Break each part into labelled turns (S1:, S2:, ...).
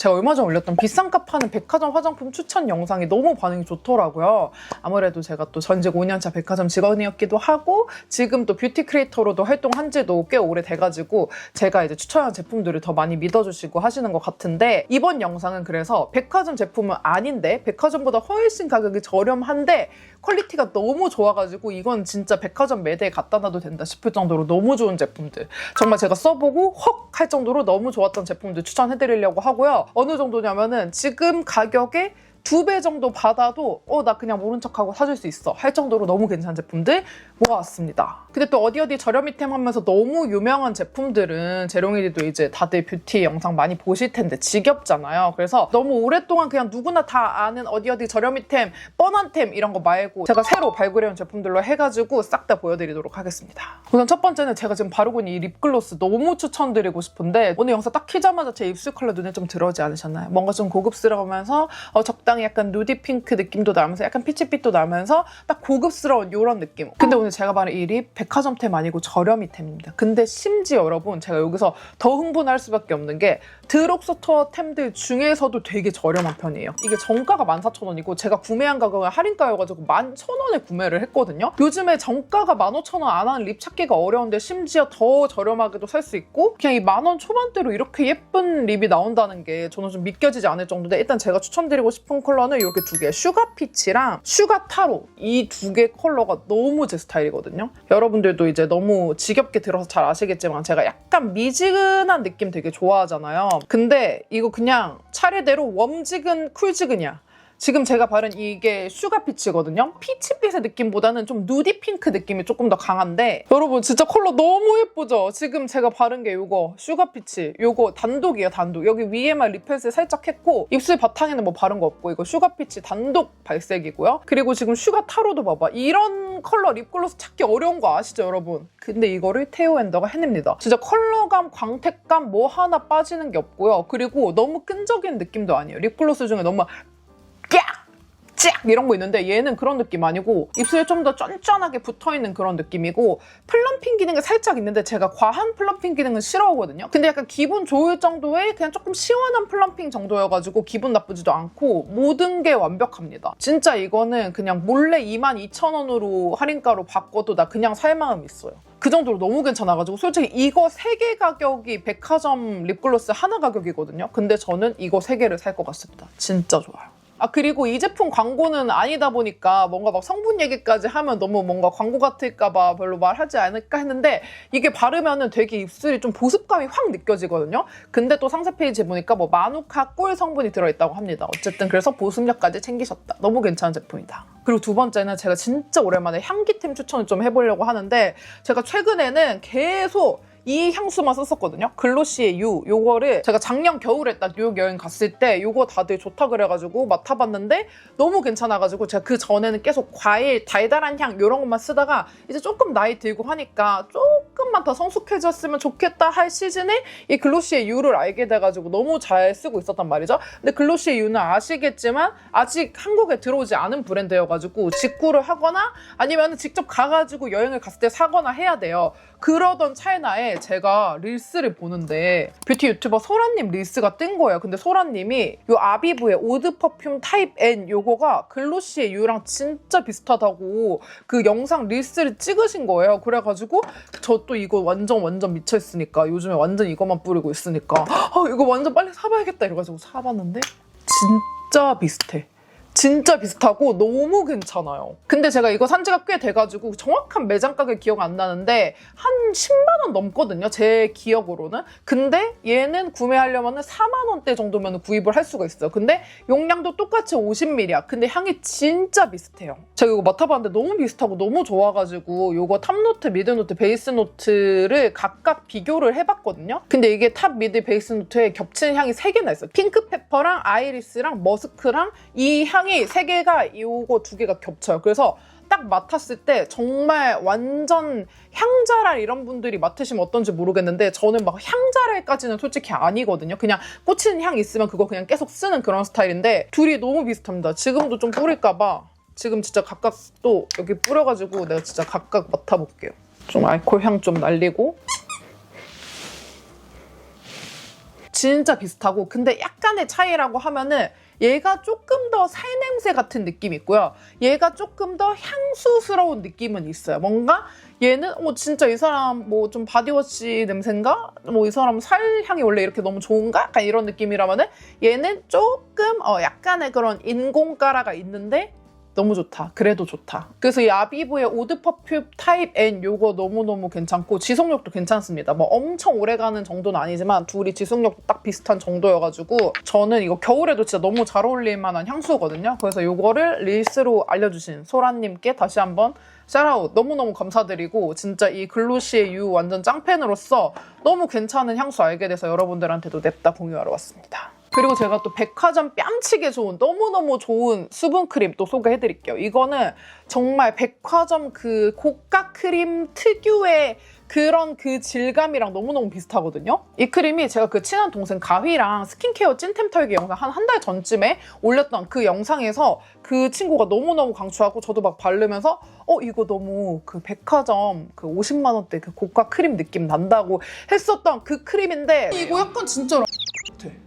S1: 제가 얼마 전에 올렸던 비싼 값 하는 백화점 화장품 추천 영상이 너무 반응이 좋더라고요. 아무래도 제가 또 전직 5년차 백화점 직원이었기도 하고 지금 또 뷰티 크리에이터로도 활동한 지도 꽤 오래돼가지고 제가 이제 추천한 제품들을 더 많이 믿어주시고 하시는 것 같은데, 이번 영상은 그래서 백화점 제품은 아닌데 백화점보다 훨씬 가격이 저렴한데 퀄리티가 너무 좋아가지고 이건 진짜 백화점 매대에 갖다 놔도 된다 싶을 정도로 너무 좋은 제품들, 정말 제가 써보고 헉 할 정도로 너무 좋았던 제품들 추천해드리려고 하고요. 어느 정도냐면은 지금 가격에 2배 정도 받아도 나 그냥 모른 척하고 사줄 수 있어 할 정도로 너무 괜찮은 제품들 모아왔습니다. 근데 또 어디 저렴이템 하면서 너무 유명한 제품들은 재롱이도 이제 다들 뷰티 영상 많이 보실 텐데 지겹잖아요. 그래서 너무 오랫동안 그냥 누구나 다 아는 어디 저렴이템, 뻔한 템 이런 거 말고 제가 새로 발굴해온 제품들로 해가지고 싹 다 보여드리도록 하겠습니다. 우선 첫 번째는 제가 지금 바르고 있는 이 립글로스 너무 추천드리고 싶은데, 오늘 영상 딱 키자마자 제 입술 컬러 눈에 좀 들어오지 않으셨나요? 뭔가 좀 고급스러우면서 적당히 약간 누디 핑크 느낌도 나면서 약간 피치빛도 나면서 딱 고급스러운 이런 느낌. 근데 오늘 제가 바른 이 립 백화점템 아니고 저렴이템입니다. 근데 심지어 여러분, 제가 여기서 더 흥분할 수밖에 없는 게 드럭스토어 템들 중에서도 되게 저렴한 편이에요. 이게 정가가 14,000원이고 제가 구매한 가격은 할인가여가지고 11,000원에 구매를 했거든요. 요즘에 정가가 15,000원 안 하는 립 찾기가 어려운데 심지어 더 저렴하게도 살 수 있고, 그냥 이 10,000원 초반대로 이렇게 예쁜 립이 나온다는 게 저는 좀 믿겨지지 않을 정도인데, 일단 제가 추천드리고 싶은 컬러는 이렇게 두 개, 슈가 피치랑 슈가 타로, 이 두 개 컬러가 너무 제 스타일이거든요. 여러분들도 이제 너무 지겹게 들어서 잘 아시겠지만 제가 약간 미지근한 느낌 되게 좋아하잖아요. 근데 이거 그냥 차례대로 웜지근, 쿨지근이야. 지금 제가 바른 이게 슈가 피치거든요. 피치빛의 느낌보다는 좀 누디 핑크 느낌이 조금 더 강한데, 여러분 진짜 컬러 너무 예쁘죠? 지금 제가 바른 게 이거 슈가 피치, 이거 단독이에요, 단독. 여기 위에만 립펜슬 살짝 했고 입술 바탕에는 뭐 바른 거 없고, 이거 슈가 피치 단독 발색이고요. 그리고 지금 슈가 타로도 봐봐. 이런 컬러 립글로스 찾기 어려운 거 아시죠, 여러분? 근데 이거를 테오 엔더가 해냅니다. 진짜 컬러감, 광택감 뭐 하나 빠지는 게 없고요. 그리고 너무 끈적이는 느낌도 아니에요. 립글로스 중에 너무 쫙 이런 거 있는데 얘는 그런 느낌 아니고 입술에 좀 더 쫀쫀하게 붙어있는 그런 느낌이고, 플럼핑 기능이 살짝 있는데 제가 과한 플럼핑 기능은 싫어하거든요. 근데 약간 기분 좋을 정도의 그냥 조금 시원한 플럼핑 정도여가지고 기분 나쁘지도 않고 모든 게 완벽합니다. 진짜 이거는 그냥 몰래 22,000원으로 할인가로 바꿔도 나 그냥 살 마음 있어요. 그 정도로 너무 괜찮아가지고 솔직히 이거 3개 가격이 백화점 립글로스 하나 가격이거든요. 근데 저는 이거 3개를 살 것 같습니다. 진짜 좋아요. 그리고 이 제품 광고는 아니다 보니까 뭔가 막 성분 얘기까지 하면 너무 뭔가 광고 같을까봐 별로 말하지 않을까 했는데, 이게 바르면은 되게 입술이 좀 보습감이 확 느껴지거든요. 근데 또 상세 페이지에 보니까 뭐 마누카 꿀 성분이 들어있다고 합니다. 어쨌든 그래서 보습력까지 챙기셨다. 너무 괜찮은 제품이다. 그리고 두 번째는 제가 진짜 오랜만에 향기템 추천을 좀 해보려고 하는데, 제가 최근에는 계속 이 향수만 썼었거든요. 글로시의 유. 요거를 제가 작년 겨울에 딱 뉴욕 여행 갔을 때 요거 다들 좋다 그래가지고 맡아봤는데 너무 괜찮아가지고 제가 그 전에는 계속 과일, 달달한 향 이런 것만 쓰다가 이제 조금 나이 들고 하니까 조금만 더 성숙해졌으면 좋겠다 할 시즌에 이 글로시의 유를 알게 돼가지고 너무 잘 쓰고 있었단 말이죠. 근데 글로시의 유는 아시겠지만 아직 한국에 들어오지 않은 브랜드여가지고 직구를 하거나 아니면 직접 가가지고 여행을 갔을 때 사거나 해야 돼요. 그러던 찰나에 제가 릴스를 보는데 뷰티 유튜버 소라님 릴스가 뜬 거예요. 근데 소라님이 요 아비브의 오드 퍼퓸 타입 N 요거가 글로시의 유랑 진짜 비슷하다고 그 영상 릴스를 찍으신 거예요. 그래가지고 저 또 이거 완전 미쳐있으니까, 요즘에 완전 이거만 뿌리고 있으니까 이거 완전 빨리 사봐야겠다 이래가지고 사봤는데 진짜 비슷해. 진짜 비슷하고 너무 괜찮아요. 근데 제가 이거 산 지가 꽤 돼가지고 정확한 매장 가격 기억 안 나는데 한 10만 원 넘거든요, 제 기억으로는. 근데 얘는 구매하려면 4만 원대 정도면 구입을 할 수가 있어요. 근데 용량도 똑같이 50ml야. 근데 향이 진짜 비슷해요. 제가 이거 맡아봤는데 너무 비슷하고 너무 좋아가지고 이거 탑노트, 미드노트, 베이스노트를 각각 비교를 해봤거든요. 근데 이게 탑, 미드, 베이스노트에 겹치는 향이 3개나 있어요. 핑크페퍼랑 아이리스랑 머스크랑 이 향이 3개가 요거 2개가 겹쳐요. 그래서 딱 맡았을 때 정말 완전 향자랄 이런 분들이 맡으시면 어떤지 모르겠는데 저는 막 향자랄까지는 솔직히 아니거든요. 그냥 꽂히는 향 있으면 그거 그냥 계속 쓰는 그런 스타일인데 둘이 너무 비슷합니다. 지금도 좀 뿌릴까봐 지금 진짜 각각 또 여기 뿌려가지고 내가 진짜 각각 맡아볼게요. 좀 알코올 향 좀 날리고 진짜 비슷하고 근데 약간의 차이라고 하면은 얘가 조금 더 살냄새 같은 느낌이 있고요. 얘가 조금 더 향수스러운 느낌은 있어요. 뭔가 얘는 진짜 이 사람 뭐 좀 바디워시 냄새인가? 뭐 이 사람 살 향이 원래 이렇게 너무 좋은가? 약간 이런 느낌이라면은 얘는 조금 약간의 그런 인공가라가 있는데 너무 좋다. 그래도 좋다. 그래서 이 아비브의 오드 퍼퓸 타입 N 요거 너무너무 괜찮고 지속력도 괜찮습니다. 뭐 엄청 오래가는 정도는 아니지만 둘이 지속력도 딱 비슷한 정도여가지고 저는 이거 겨울에도 진짜 너무 잘 어울릴 만한 향수거든요. 그래서 요거를 릴스로 알려주신 소라님께 다시 한번 샤라웃 너무너무 감사드리고 진짜 이 글로시의 유 완전 짱팬으로서 너무 괜찮은 향수 알게 돼서 여러분들한테도 냅다 공유하러 왔습니다. 그리고 제가 또 백화점 뺨치게 좋은 너무너무 좋은 수분크림 또 소개해드릴게요. 이거는 정말 백화점 그 고가 크림 특유의 그런 그 질감이랑 너무너무 비슷하거든요. 이 크림이 제가 그 친한 동생 가휘랑 스킨케어 찐템 털기 영상 한 달 전쯤에 올렸던 그 영상에서 그 친구가 너무너무 강추하고 저도 막 바르면서 이거 너무 그 백화점 그 50만 원대 그 고가 크림 느낌 난다고 했었던 그 크림인데 이거 약간 진짜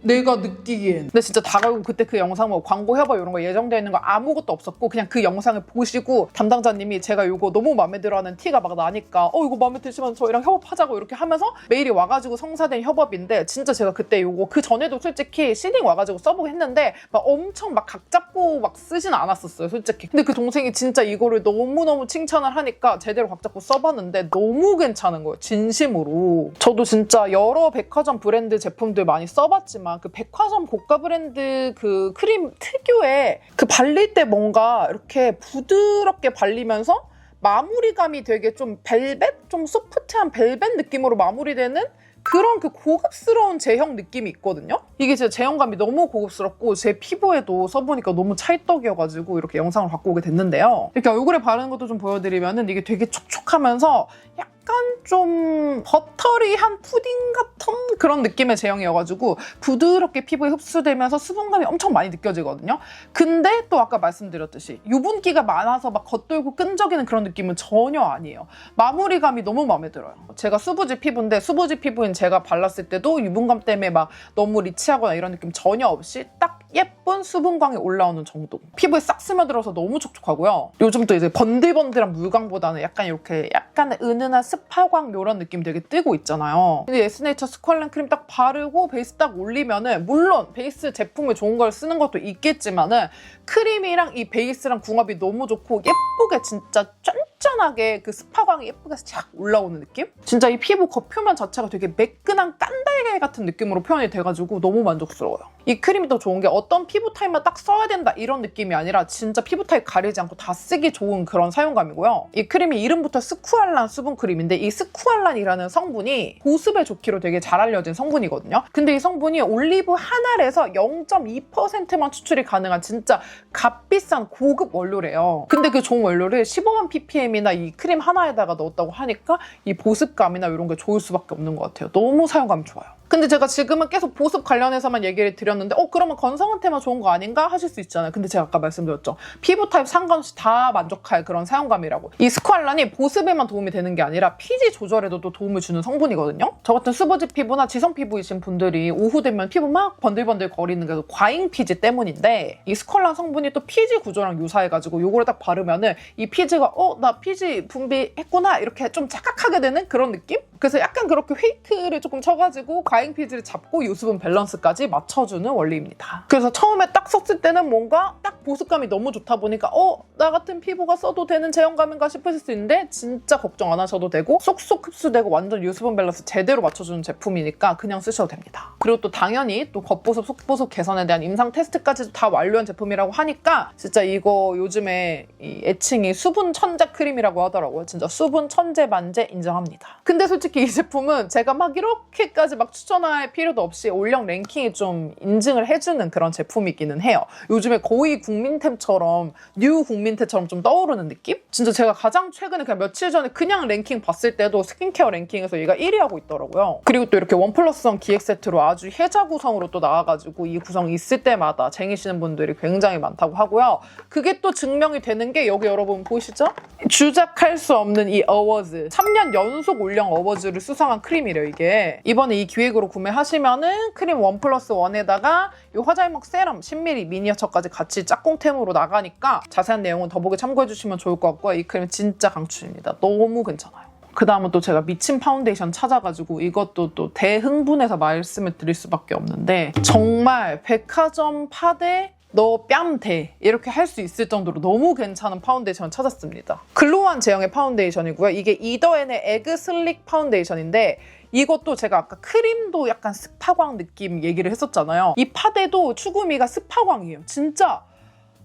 S1: 내가 느끼기엔 근데 진짜 다가오고 그때 그 영상 뭐 광고 협업 이런 거 예정되어 있는 거 아무것도 없었고 그냥 그 영상을 보시고 담당자님이 제가 이거 너무 마음에 들어하는 티가 막 나니까 이거 마음에 드시면 저희랑 협업하자고 이렇게 하면서 메일이 와가지고 성사된 협업인데 진짜 제가 그때 이거 그 전에도 솔직히 시딩 와가지고 써보고 했는데 막 엄청 막 각 잡고 막 쓰진 않았었어요 솔직히. 근데 그 동생이 진짜 이거를 너무너무 칭찬을 하니까 제대로 각 잡고 써봤는데 너무 괜찮은 거예요 진심으로. 저도 진짜 여러 백화점 브랜드 제품들 많이 써봤지만 그 백화점 고가 브랜드 그 크림 특유의 그 발릴 때 뭔가 이렇게 부드럽게 발리면서 마무리감이 되게 좀 벨벳? 좀 소프트한 벨벳 느낌으로 마무리되는 그런 그 고급스러운 제형 느낌이 있거든요? 이게 진짜 제형감이 너무 고급스럽고 제 피부에도 써보니까 너무 찰떡이어가지고 이렇게 영상을 갖고 오게 됐는데요. 이렇게 얼굴에 바르는 것도 좀 보여드리면은 이게 되게 촉촉하면서 약간 좀 버터리한 푸딩 같은 그런 느낌의 제형이어가지고 부드럽게 피부에 흡수되면서 수분감이 엄청 많이 느껴지거든요. 근데 또 아까 말씀드렸듯이 유분기가 많아서 막 겉돌고 끈적이는 그런 느낌은 전혀 아니에요. 마무리감이 너무 마음에 들어요. 제가 수부지 피부인데 수부지 피부인 제가 발랐을 때도 유분감 때문에 막 너무 리치하거나 이런 느낌 전혀 없이 딱 예쁜 수분광이 올라오는 정도. 피부에 싹 스며들어서 너무 촉촉하고요. 요즘 또 이제 번들번들한 물광보다는 약간 이렇게 약간의 은은한 스파광 이런 느낌 되게 뜨고 있잖아요. 근데 에스네이처 스퀄렌 크림 딱 바르고 베이스 딱 올리면은 물론 베이스 제품을 좋은 걸 쓰는 것도 있겠지만은 크림이랑 이 베이스랑 궁합이 너무 좋고 예쁘게 진짜 쫀쫀하게 그 스파광이 예쁘게 쫙 올라오는 느낌? 진짜 이 피부 겉표면 자체가 되게 매끈한 깐달걀 같은 느낌으로 표현이 돼가지고 너무 만족스러워요. 이 크림이 더 좋은 게 어떤 피부 타입만 딱 써야 된다 이런 느낌이 아니라 진짜 피부 타입 가리지 않고 다 쓰기 좋은 그런 사용감이고요. 이 크림이 이름부터 스쿠알란 수분 크림인데 이 스쿠알란이라는 성분이 보습에 좋기로 되게 잘 알려진 성분이거든요. 근데 이 성분이 올리브 한 알에서 0.2%만 추출이 가능한 진짜 값비싼 고급 원료래요. 근데 그 좋은 원료를 15만 ppm이나 이 크림 하나에다가 넣었다고 하니까 이 보습감이나 이런 게 좋을 수밖에 없는 것 같아요. 너무 사용감이 좋아요. 근데 제가 지금은 계속 보습 관련해서만 얘기를 드렸는데 그러면 건성한테만 좋은 거 아닌가 하실 수 있잖아요. 근데 제가 아까 말씀드렸죠. 피부 타입 상관없이 다 만족할 그런 사용감이라고. 이 스쿠알란이 보습에만 도움이 되는 게 아니라 피지 조절에도 또 도움을 주는 성분이거든요. 저 같은 수부지 피부나 지성 피부이신 분들이 오후 되면 피부 막 번들번들 거리는 게 과잉 피지 때문인데 이 스쿠알란 성분이 또 피지 구조랑 유사해가지고 요거를 딱 바르면은 이 피지가 나 피지 분비했구나 이렇게 좀 착각하게 되는 그런 느낌? 그래서 약간 그렇게 페이크를 조금 쳐가지고 과잉 피지를 잡고 유수분 밸런스까지 맞춰주는 원리입니다. 그래서 처음에 딱 썼을 때는 뭔가 딱 보습감이 너무 좋다 보니까 나 같은 피부가 써도 되는 제형감인가 싶으실 수 있는데 진짜 걱정 안 하셔도 되고 쏙쏙 흡수되고 완전 유수분 밸런스 제대로 맞춰주는 제품이니까 그냥 쓰셔도 됩니다. 그리고 또 당연히 또 겉보습, 속보습 개선에 대한 임상 테스트까지 다 완료한 제품이라고 하니까 진짜 이거 요즘에 이 애칭이 수분 천재 크림이라고 하더라고요. 진짜 수분 천재 만재 인정합니다. 근데 솔직히 이 제품은 제가 막 이렇게까지 막 추천할 필요도 없이 올영 랭킹이 좀 인증을 해주는 그런 제품이기는 해요. 요즘에 거의 국민템처럼 뉴 국민템처럼 좀 떠오르는 느낌? 진짜 제가 가장 최근에 그냥 며칠 전에 그냥 랭킹 봤을 때도 스킨케어 랭킹에서 얘가 1위 하고 있더라고요. 그리고 또 이렇게 1+1 기획 세트로 아주 혜자 구성으로 또 나와가지고 이 구성 있을 때마다 쟁이시는 분들이 굉장히 많다고 하고요. 그게 또 증명이 되는 게 여기 여러분 보이시죠? 주작할 수 없는 이 어워즈 3년 연속 올영 어워즈를 수상한 크림이래요. 이게 이번에 이 기획을 스틱으로 구매하시면은 크림 1+1에다가 이 화잘먹 세럼 10ml 미니어처까지 같이 짝꿍템으로 나가니까 자세한 내용은 더보기 참고해주시면 좋을 것 같고요. 이 크림 진짜 강추입니다. 너무 괜찮아요. 그 다음은 또 제가 미친 파운데이션 찾아가지고 이것도 또 대흥분해서 말씀을 드릴 수밖에 없는데 정말 백화점 파데 너 뺨 돼 이렇게 할 수 있을 정도로 너무 괜찮은 파운데이션 찾았습니다. 글로우한 제형의 파운데이션이고요. 이게 이더앤의 에그 슬릭 파운데이션인데 이것도 제가 아까 크림도 약간 스파광 느낌 얘기를 했었잖아요. 이 파데도 추구미가 스파광이에요. 진짜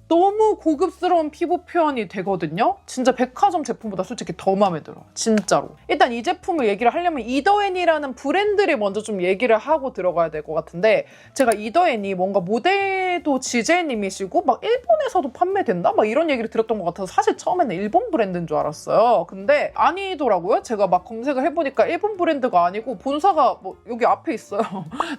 S1: 너무 고급스러운 피부 표현이 되거든요. 진짜 백화점 제품보다 솔직히 더 마음에 들어요. 진짜로. 일단 이 제품을 얘기를 하려면 이더앤이라는 브랜드를 먼저 좀 얘기를 하고 들어가야 될 것 같은데 제가 이더앤이 뭔가 모델도 지젤님이시고 막 일본에서도 판매된다? 막 이런 얘기를 들었던 것 같아서 사실 처음에는 일본 브랜드인 줄 알았어요. 근데 아니더라고요. 제가 막 검색을 해보니까 일본 브랜드가 아니고 본사가 뭐 여기 앞에 있어요.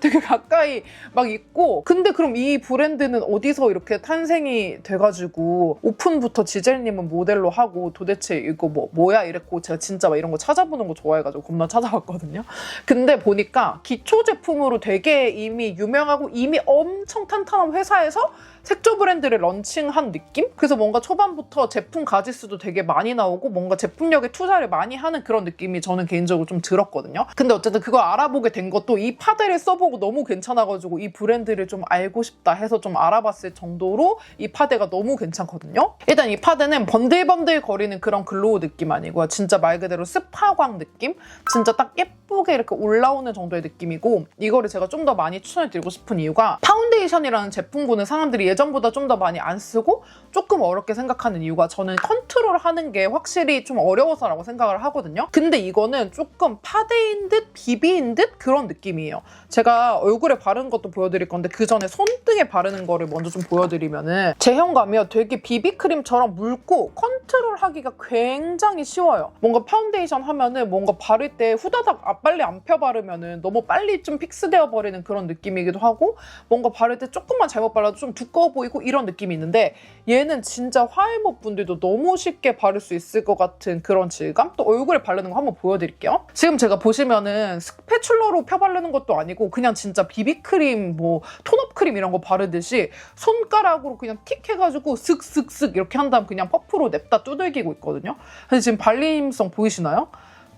S1: 되게 가까이 막 있고 근데 그럼 이 브랜드는 어디서 이렇게 탄생이 돼가지고 오픈부터 지젤님은 모델로 하고 도대체 이거 뭐야 이랬고 제가 진짜 막 이런 거 찾아보는 거 좋아해가지고 겁나 찾아봤거든요. 근데 보니까 기초 제품으로 되게 이미 유명하고 이미 엄청 탄탄한 회사에서 색조 브랜드를 런칭한 느낌? 그래서 뭔가 초반부터 제품 가짓수도 되게 많이 나오고 뭔가 제품력에 투자를 많이 하는 그런 느낌이 저는 개인적으로 좀 들었거든요. 근데 어쨌든 그걸 알아보게 된 것도 이 파데를 써보고 너무 괜찮아가지고 이 브랜드를 좀 알고 싶다 해서 좀 알아봤을 정도로 이 파데가 너무 괜찮거든요. 일단 이 파데는 번들번들 거리는 그런 글로우 느낌 아니고요. 진짜 말 그대로 스파광 느낌? 진짜 딱 예쁘게 이렇게 올라오는 정도의 느낌이고 이거를 제가 좀 더 많이 추천해드리고 싶은 이유가 파운데이션이라는 제품군은 사람들이 예전보다 좀 더 많이 안 쓰고 조금 어렵게 생각하는 이유가 저는 컨트롤하는 게 확실히 좀 어려워서라고 생각을 하거든요. 근데 이거는 조금 파데인 듯 비비인 듯 그런 느낌이에요. 제가 얼굴에 바른 것도 보여드릴 건데 그 전에 손등에 바르는 거를 먼저 좀 보여드리면은 제형감이요. 되게 비비크림처럼 묽고 컨트롤하기가 굉장히 쉬워요. 뭔가 파운데이션 하면은 뭔가 바를 때 후다닥 빨리 안 펴 바르면은 너무 빨리 좀 픽스되어 버리는 그런 느낌이기도 하고 뭔가 바를 때 조금만 잘못 발라도 좀 두꺼워 보이고 이런 느낌이 있는데 얘는 진짜 화이모 분들도 너무 쉽게 바를 수 있을 것 같은 그런 질감? 또 얼굴에 바르는 거 한번 보여드릴게요. 지금 제가 보시면은 스패츌러로 펴 바르는 것도 아니고 그냥 진짜 비비크림, 뭐 톤업 크림 이런 거 바르듯이 손가락으로 그냥 틱 해가지고 슥슥슥 이렇게 한 다음 그냥 퍼프로 냅다 두들기고 있거든요. 근데 지금 발림성 보이시나요?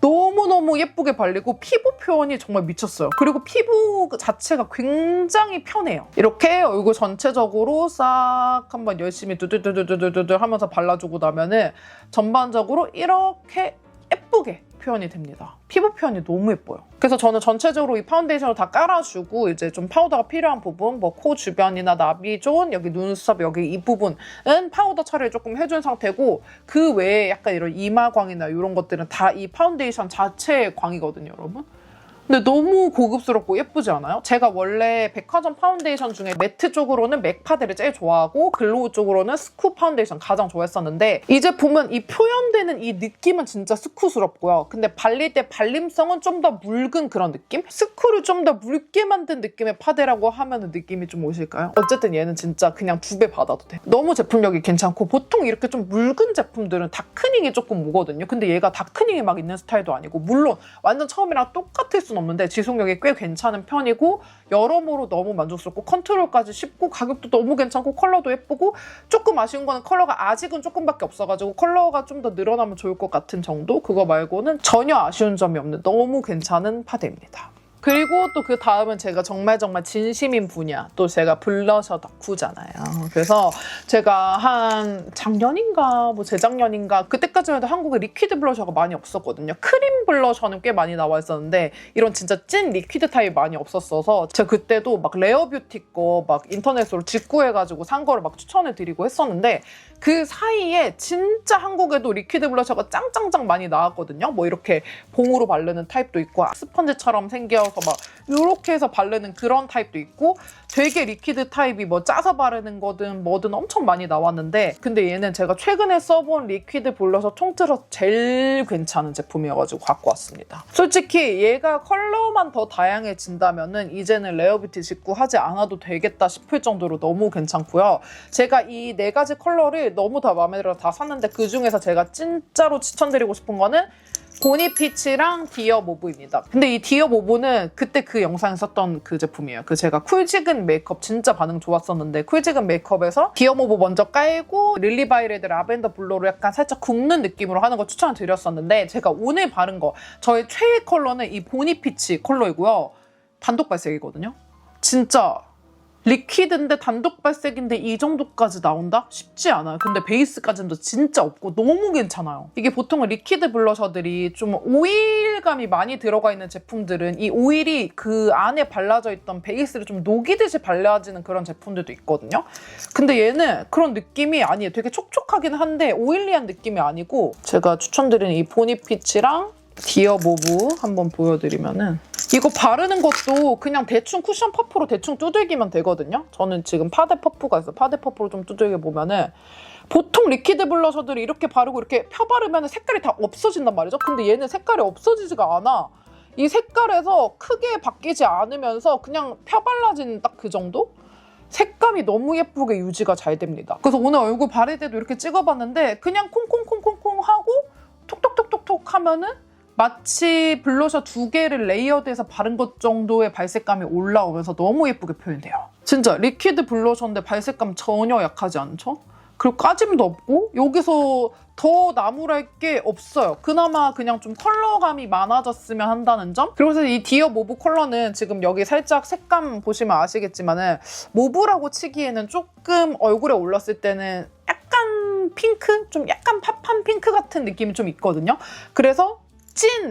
S1: 너무너무 예쁘게 발리고 피부 표현이 정말 미쳤어요. 그리고 피부 자체가 굉장히 편해요. 이렇게 얼굴 전체적으로 싹 한번 열심히 두들두들두들두들 하면서 발라주고 나면은 전반적으로 이렇게 예쁘게 표현이 됩니다. 피부 표현이 너무 예뻐요. 그래서 저는 전체적으로 이 파운데이션을 다 깔아주고 이제 좀 파우더가 필요한 부분, 뭐 코 주변이나 나비존, 여기 눈썹 여기 이 부분은 파우더 처리를 조금 해준 상태고 그 외에 약간 이런 이마광이나 이런 것들은 다 이 파운데이션 자체의 광이거든요, 여러분. 근데 너무 고급스럽고 예쁘지 않아요? 제가 원래 백화점 파운데이션 중에 매트 쪽으로는 맥 파데를 제일 좋아하고 글로우 쪽으로는 스쿠 파운데이션 가장 좋아했었는데 이 제품은 이 표현되는 이 느낌은 진짜 스쿠스럽고요. 근데 발릴 때 발림성은 좀 더 묽은 그런 느낌? 스쿠를 좀 더 묽게 만든 느낌의 파데라고 하면 느낌이 좀 오실까요? 어쨌든 얘는 진짜 그냥 2배 받아도 돼. 너무 제품력이 괜찮고 보통 이렇게 좀 묽은 제품들은 다크닝이 조금 오거든요. 근데 얘가 다크닝이 막 있는 스타일도 아니고 물론 완전 처음이랑 똑같을 수 없는데 지속력이 꽤 괜찮은 편이고 여러모로 너무 만족스럽고 컨트롤까지 쉽고 가격도 너무 괜찮고 컬러도 예쁘고 조금 아쉬운 거는 컬러가 아직은 조금밖에 없어가지고 컬러가 좀 더 늘어나면 좋을 것 같은 정도? 그거 말고는 전혀 아쉬운 점이 없는 너무 괜찮은 파데입니다. 그리고 또 그 다음은 제가 정말 진심인 분야. 또 제가 블러셔 덕후잖아요. 그래서 제가 한 작년인가 뭐 재작년인가 그때까지만 해도 한국에 리퀴드 블러셔가 많이 없었거든요. 크림 블러셔는 꽤 많이 나와 있었는데 이런 진짜 찐 리퀴드 타입이 많이 없었어서 제가 그때도 막 레어뷰티 거 막 인터넷으로 직구해가지고 산 거를 막 추천해드리고 했었는데 그 사이에 진짜 한국에도 리퀴드 블러셔가 짱짱짱 많이 나왔거든요. 뭐 이렇게 봉으로 바르는 타입도 있고 스펀지처럼 생겨서 막 이렇게 해서 바르는 그런 타입도 있고 되게 리퀴드 타입이 뭐 짜서 바르는 거든 뭐든 엄청 많이 나왔는데 근데 얘는 제가 최근에 써본 리퀴드 블러셔 통틀어서 제일 괜찮은 제품이어가지고 갖고 왔습니다. 솔직히 얘가 컬러만 더 다양해진다면은 이제는 레어뷰티 직구 하지 않아도 되겠다 싶을 정도로 너무 괜찮고요. 제가 이 4가지 컬러를 너무 다 마음에 들어서 다 샀는데 그 중에서 제가 진짜로 추천드리고 싶은 거는 보니피치랑 디어 모브입니다. 근데 이 디어 모브는 그때 그 영상에 썼던 그 제품이에요. 그 제가 쿨지근 메이크업 진짜 반응 좋았었는데 쿨지근 메이크업에서 디어 모브 먼저 깔고 릴리바이레드 라벤더 블러로 약간 살짝 굽는 느낌으로 하는 거 추천을 드렸었는데 제가 오늘 바른 거 저의 최애 컬러는 이 보니피치 컬러이고요. 단독 발색이거든요. 진짜 리퀴드인데 단독 발색인데 이 정도까지 나온다? 쉽지 않아요. 근데 베이스까지도 진짜 없고 너무 괜찮아요. 이게 보통은 리퀴드 블러셔들이 좀 오일감이 많이 들어가 있는 제품들은 이 오일이 그 안에 발라져 있던 베이스를 좀 녹이듯이 발라지는 그런 제품들도 있거든요. 근데 얘는 그런 느낌이 아니에요. 되게 촉촉하긴 한데 오일리한 느낌이 아니고 제가 추천드리는 이 보니피치랑 디어 모브 한번 보여드리면은 이거 바르는 것도 그냥 대충 쿠션 퍼프로 대충 두들기면 되거든요. 저는 지금 파데 퍼프가 있어요. 파데 퍼프로 좀 두들겨 보면은 보통 리퀴드 블러셔들이 이렇게 바르고 이렇게 펴 바르면 색깔이 다 없어진단 말이죠. 근데 얘는 색깔이 없어지지가 않아. 이 색깔에서 크게 바뀌지 않으면서 그냥 펴 발라진 딱 그 정도? 색감이 너무 예쁘게 유지가 잘 됩니다. 그래서 오늘 얼굴 바를 때도 이렇게 찍어봤는데 그냥 콩콩콩콩콩 하고 톡톡톡톡톡 하면은 마치 블러셔 2개를 레이어드해서 바른 것 정도의 발색감이 올라오면서 너무 예쁘게 표현돼요. 진짜 리퀴드 블러셔인데 발색감 전혀 약하지 않죠? 그리고 까짐도 없고 여기서 더 나무랄 게 없어요. 그나마 그냥 좀 컬러감이 많아졌으면 한다는 점? 그래서 이 디어 모브 컬러는 지금 여기 살짝 색감 보시면 아시겠지만은 모브라고 치기에는 조금 얼굴에 올랐을 때는 약간 핑크? 좀 약간 팝한 핑크 같은 느낌이 좀 있거든요. 그래서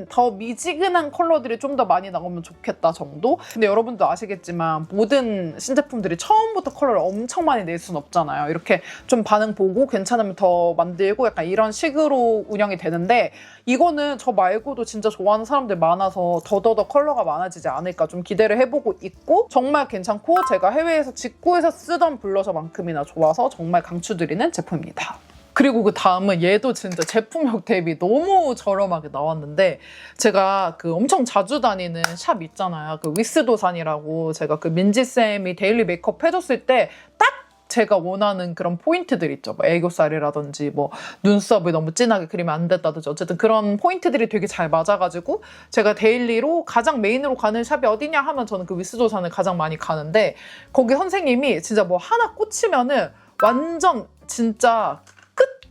S1: 더 미지근한 컬러들이 좀 더 많이 나오면 좋겠다 정도? 근데 여러분도 아시겠지만 모든 신제품들이 처음부터 컬러를 엄청 많이 낼 수는 없잖아요. 이렇게 좀 반응 보고 괜찮으면 더 만들고 약간 이런 식으로 운영이 되는데 이거는 저 말고도 진짜 좋아하는 사람들 많아서 더더더 컬러가 많아지지 않을까 좀 기대를 해보고 있고 정말 괜찮고 제가 해외에서 직구해서 쓰던 블러셔만큼이나 좋아서 정말 강추드리는 제품입니다. 그리고 그 다음은 얘도 진짜 제품력 대비 너무 저렴하게 나왔는데 제가 그 엄청 자주 다니는 샵 있잖아요. 그 위스도산이라고 제가 그 민지쌤이 데일리 메이크업 해줬을 때 딱 제가 원하는 그런 포인트들 있죠. 뭐 애교살이라든지 뭐 눈썹을 너무 진하게 그리면 안 됐다든지 어쨌든 그런 포인트들이 되게 잘 맞아가지고 제가 데일리로 가장 메인으로 가는 샵이 어디냐 하면 저는 그 위스도산을 가장 많이 가는데 거기 선생님이 진짜 뭐 하나 꽂히면은 완전 진짜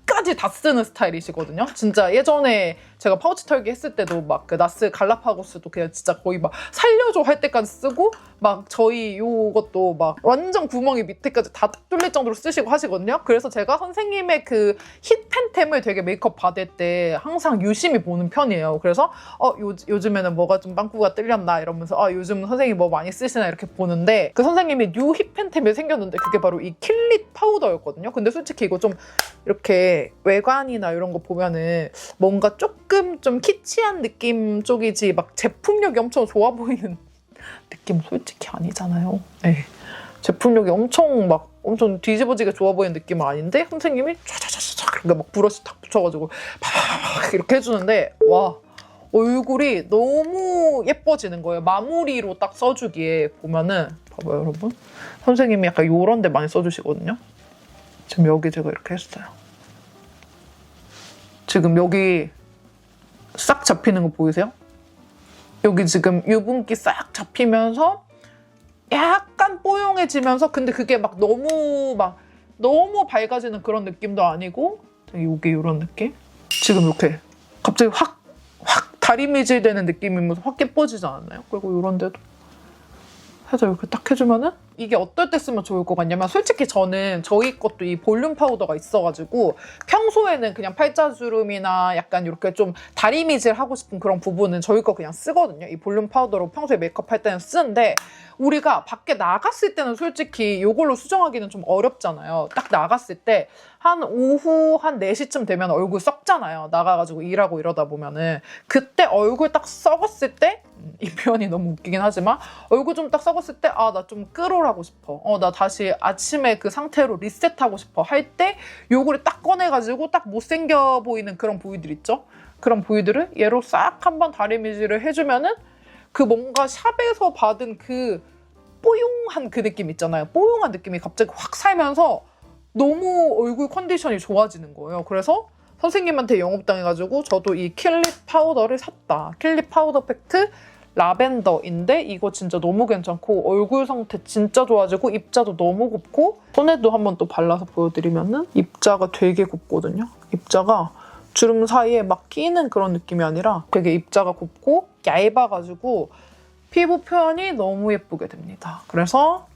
S1: 까지 다 쓰는 스타일이시거든요. 진짜 예전에 제가 파우치 털기 했을 때도 막 그 나스 갈라파고스도 그냥 진짜 거의 막 살려줘 할 때까지 쓰고 막 저희 요것도 막 완전 구멍이 밑에까지 다 딱 뚫릴 정도로 쓰시고 하시거든요. 그래서 제가 선생님의 그 힙 팬템을 되게 메이크업 받을 때 항상 유심히 보는 편이에요. 그래서 요즘에는 뭐가 좀 빵꾸가 뚫렸나 이러면서 요즘 선생님이 뭐 많이 쓰시나 이렇게 보는데 그 선생님이 뉴 힙 팬템이 생겼는데 그게 바로 이 킬릿 파우더였거든요. 근데 솔직히 이거 좀 이렇게 외관이나 이런 거 보면은 뭔가 조금 좀 키치한 느낌 쪽이지 막 제품력이 엄청 좋아 보이는 느낌 솔직히 아니잖아요. 네. 제품력이 엄청 뒤집어지게 좋아 보이는 느낌은 아닌데 선생님이 촤촤촤촤 그러니까 막 브러쉬 탁 붙여가지고 팍 이렇게 해주는데 와 얼굴이 너무 예뻐지는 거예요. 마무리로 딱 써주기에 보면은 봐봐요 여러분. 선생님이 약간 요런 데 많이 써주시거든요. 지금 여기 제가 이렇게 했어요. 지금 여기 싹 잡히는 거 보이세요? 여기 지금 유분기 싹 잡히면서 약간 뽀용해지면서 근데 그게 막 너무 밝아지는 그런 느낌도 아니고 여기 이런 느낌? 지금 이렇게 갑자기 확 다리미질 되는 느낌이면서 확 예뻐지지 않았나요? 그리고 이런 데도 살짝 이렇게 딱 해주면은 이게 어떨 때 쓰면 좋을 것 같냐면 솔직히 저는 저희 것도 이 볼륨 파우더가 있어가지고 평소에는 그냥 팔자주름이나 약간 이렇게 좀 다리미질 하고 싶은 그런 부분은 저희 거 그냥 쓰거든요. 이 볼륨 파우더로 평소에 메이크업 할 때는 쓰는데 우리가 밖에 나갔을 때는 솔직히 이걸로 수정하기는 좀 어렵잖아요. 딱 나갔을 때 한 오후 한 4시쯤 되면 얼굴 썩잖아요. 나가가지고 일하고 이러다 보면은 그때 얼굴 딱 썩었을 때 이 표현이 너무 웃기긴 하지만 얼굴 좀 딱 썩었을 때 나 좀 끌어라고 싶어. 나 다시 아침에 그 상태로 리셋하고 싶어 할 때 요거를 딱 꺼내가지고 딱 못생겨 보이는 그런 부위들 있죠? 그런 부위들을 얘로 싹 한번 다리미질을 해주면은 그 뭔가 샵에서 받은 그 뽀용한 그 느낌 있잖아요. 뽀용한 느낌이 갑자기 확 살면서 너무 얼굴 컨디션이 좋아지는 거예요. 그래서 선생님한테 영업당해가지고 저도 이 킬립 파우더를 샀다. 킬립 파우더 팩트 라벤더인데 이거 진짜 너무 괜찮고 얼굴 상태 진짜 좋아지고 입자도 너무 곱고 손에도 한번 또 발라서 보여드리면은 입자가 되게 곱거든요. 입자가 주름 사이에 막 끼는 그런 느낌이 아니라 되게 입자가 곱고 얇아가지고 피부 표현이 너무 예쁘게 됩니다. 그래서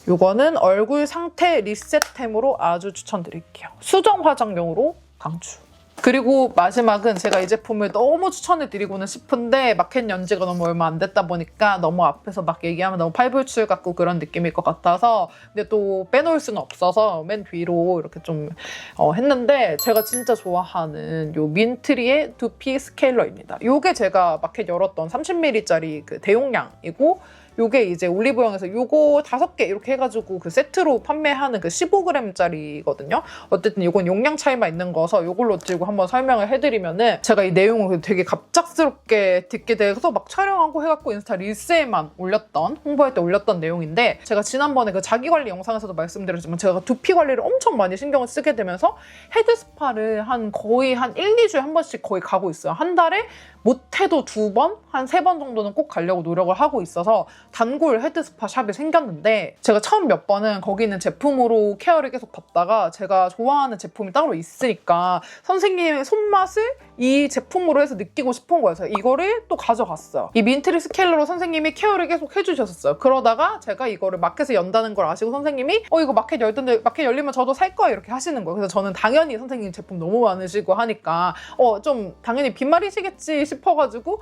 S1: 이거는 얼굴 상태 리셋템으로 아주 추천드릴게요. 수정 화장용으로 강추. 그리고 마지막은 제가 이 제품을 너무 추천해드리고는 싶은데 마켓 연지가 너무 얼마 안 됐다 보니까 너무 앞에서 막 얘기하면 너무 팔불출 같고 그런 느낌일 것 같아서 근데 또 빼놓을 수는 없어서 맨 뒤로 이렇게 좀 했는데 제가 진짜 좋아하는 요 민트리의 두피 스케일러입니다. 요게 제가 마켓 열었던 30ml짜리 그 대용량이고 요게 이제 올리브영에서 요거 5개 이렇게 해가지고 그 세트로 판매하는 그 15g짜리거든요. 어쨌든 이건 용량 차이만 있는 거서 요걸로 들고 한번 설명을 해드리면은 제가 이 내용을 되게 갑작스럽게 듣게 돼서 막 촬영하고 해갖고 인스타 릴스에만 올렸던 홍보할 때 올렸던 내용인데 제가 지난번에 그 자기관리 영상에서도 말씀드렸지만 제가 두피 관리를 엄청 많이 신경을 쓰게 되면서 헤드스파를 거의 한 1, 2주에 한 번씩 거의 가고 있어요. 한 달에 못해도 2번, 한 3번 정도는 꼭 가려고 노력을 하고 있어서 단골 헤드스파 샵이 생겼는데 제가 처음 몇 번은 거기 있는 제품으로 케어를 계속 받다가 제가 좋아하는 제품이 따로 있으니까 선생님의 손맛을 이 제품으로 해서 느끼고 싶은 거예요. 그래서 이거를 또 가져갔어요. 이 민트리 스케일러로 선생님이 케어를 계속 해주셨었어요. 그러다가 제가 이거를 마켓에 연다는 걸 아시고 선생님이 이거 마켓 열던데 마켓 열리면 저도 살 거예요 이렇게 하시는 거예요. 그래서 저는 당연히 선생님 제품 너무 많으시고 하니까 좀 당연히 빈말이시겠지 싶어가지고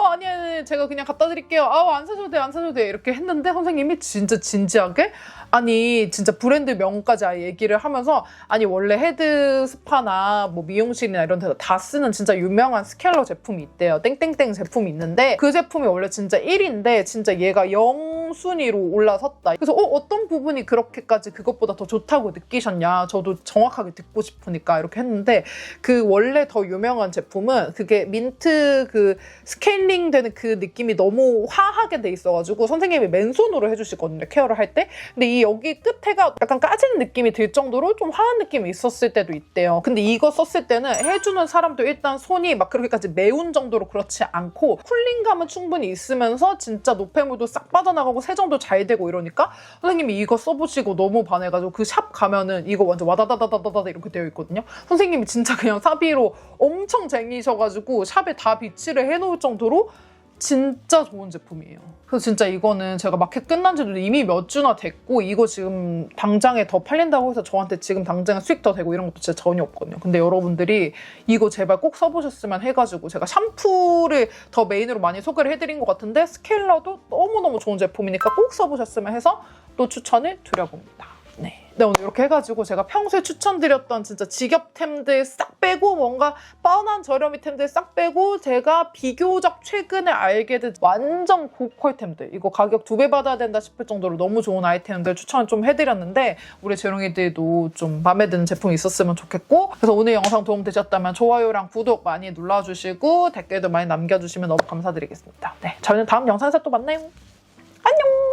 S1: 아니 제가 그냥 갖다 드릴게요. 안 사셔도 돼 안 사셔도 돼 이렇게 했는데 선생님이 진짜 진지하게 아니 진짜 브랜드 명까지 아예 얘기를 하면서 아니 원래 헤드 스파나 뭐 미용실이나 이런 데서 다 쓰는 진짜 유명한 스케일러 제품이 있대요. 땡땡땡 제품이 있는데 그 제품이 원래 진짜 1인데 진짜 얘가 0순위로 올라섰다. 그래서 어떤 부분이 그렇게까지 그것보다 더 좋다고 느끼셨냐. 저도 정확하게 듣고 싶으니까 이렇게 했는데 그 원래 더 유명한 제품은 그게 민트 그 스케일링 되는 그 느낌이 너무 화하게 돼 있어가지고 선생님이 맨손으로 해주시거든요. 케어를 할 때. 근데 이 여기 끝에가 약간 까지는 느낌이 들 정도로 좀 화한 느낌이 있었을 때도 있대요. 근데 이거 썼을 때는 해주는 사람도 일단 손이 막 그렇게까지 매운 정도로 그렇지 않고 쿨링감은 충분히 있으면서 진짜 노폐물도 싹 빠져나가고 세정도 잘 되고 이러니까 선생님이 이거 써보시고 너무 반해가지고 그 샵 가면은 이거 완전 와다다다다다다 이렇게 되어 있거든요. 선생님이 진짜 그냥 사비로 엄청 쟁이셔가지고 샵에 다 비치를 해놓을 정도로 진짜 좋은 제품이에요. 그래서 진짜 이거는 제가 마켓 끝난 지도 이미 몇 주나 됐고 이거 지금 당장에 더 팔린다고 해서 저한테 지금 당장에 수익 더 되고 이런 것도 진짜 전혀 없거든요. 근데 여러분들이 이거 제발 꼭 써보셨으면 해가지고 제가 샴푸를 더 메인으로 많이 소개를 해드린 것 같은데 스케일러도 너무너무 좋은 제품이니까 꼭 써보셨으면 해서 또 추천을 드려봅니다. 네. 네, 오늘 이렇게 해가지고 제가 평소에 추천드렸던 진짜 직업템들 싹 빼고 뭔가 뻔한 저렴이템들 싹 빼고 제가 비교적 최근에 알게 된 완전 고퀄템들 이거 가격 2배 받아야 된다 싶을 정도로 너무 좋은 아이템들 추천을 좀 해드렸는데 우리 재롱이들도 좀 마음에 드는 제품이 있었으면 좋겠고 그래서 오늘 영상 도움되셨다면 좋아요랑 구독 많이 눌러주시고 댓글도 많이 남겨주시면 너무 감사드리겠습니다. 네, 저는 다음 영상에서 또 만나요. 안녕!